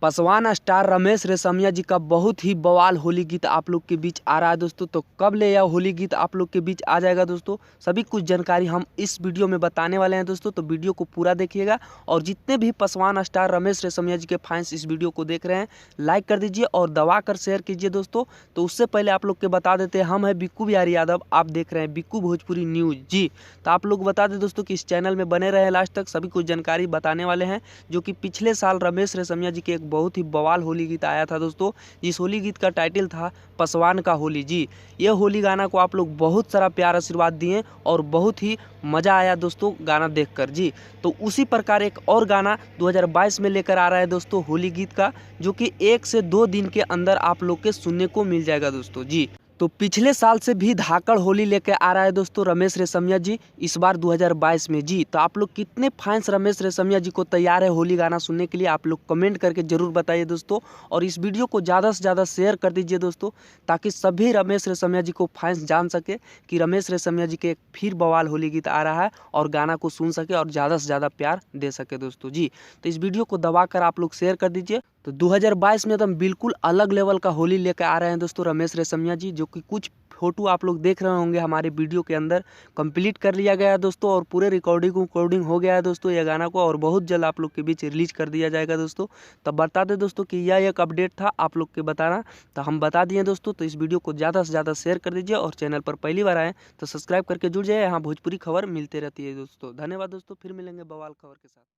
Paswan star Ramesh Reshammiya जी का बहुत ही बवाल होली गीत आप लोग के बीच आ रहा है दोस्तों। तो कब ले यह होली गीत आप लोग के बीच आ जाएगा दोस्तों, सभी कुछ जानकारी हम इस वीडियो में बताने वाले हैं दोस्तों। तो वीडियो को पूरा देखिएगा और जितने भी पसवान स्टार रमेश रेशमिया जी के फैंस इस वीडियो को देख रहे हैं लाइक कर दीजिए और दबा कर शेयर कीजिए दोस्तों। तो उससे पहले आप लोग के बता देते हैं, हम हैं बिक्कू बिहारी यादव, आप देख रहे हैं बिक्कू भोजपुरी न्यूज़ जी। तो आप लोग बता दें दोस्तों कि इस चैनल में बने रहे लास्ट तक, सभी कुछ जानकारी बताने वाले हैं। जो कि पिछले साल रमेश रेशमिया जी के एक बहुत ही बवाल होली गीत आया था दोस्तों, जिस होली गीत का टाइटल था पसवान का होली जी। ये होली गाना को आप लोग बहुत सारा प्यार आशीर्वाद दिए और बहुत ही मज़ा आया दोस्तों गाना देखकर जी। तो उसी प्रकार एक और गाना 2022 में लेकर आ रहा है दोस्तों होली गीत का, जो कि 1 से 2 दिन के अंदर आप लोग के सुनने को मिल जाएगा दोस्तों जी। तो पिछले साल से भी धाकड़ होली लेकर आ रहा है दोस्तों रमेश रेशमिया जी इस बार 2022 में जी। तो आप लोग कितने फैंस रमेश रेशमिया जी को तैयार है होली गाना सुनने के लिए, आप लोग कमेंट करके जरूर बताइए दोस्तों। और इस वीडियो को ज़्यादा से ज़्यादा शेयर कर दीजिए दोस्तों, ताकि सभी रमेश रेशमिया जी को फैंस जान सके कि रमेश रेशमिया जी के एक फिर बवाल होली गीत आ रहा है और गाना को सुन सके और ज़्यादा से ज़्यादा प्यार दे सके दोस्तों जी। तो इस वीडियो को दबा कर आप लोग शेयर कर दीजिए। तो 2022 में एकदम बिल्कुल अलग लेवल का होली लेकर आ रहे हैं दोस्तों रमेश रेशमिया जी, जो कि कुछ फोटो आप लोग देख रहे होंगे हमारे वीडियो के अंदर कंप्लीट कर लिया गया है दोस्तों। और पूरे रिकॉर्डिंग हो गया है दोस्तों ये गाना को, और बहुत जल्द आप लोग के बीच रिलीज कर दिया जाएगा दोस्तों। तब बता दें दोस्तों कि यह एक अपडेट था आप लोग के बताना, तो हम बता दिए दोस्तों। तो इस वीडियो को ज़्यादा से ज़्यादा शेयर कर दीजिए और चैनल पर पहली बार आए तो सब्सक्राइब करके जुड़ जाए। यहाँ भोजपुरी खबर मिलती रहती है दोस्तों। धन्यवाद दोस्तों, फिर मिलेंगे बवाल खबर के साथ।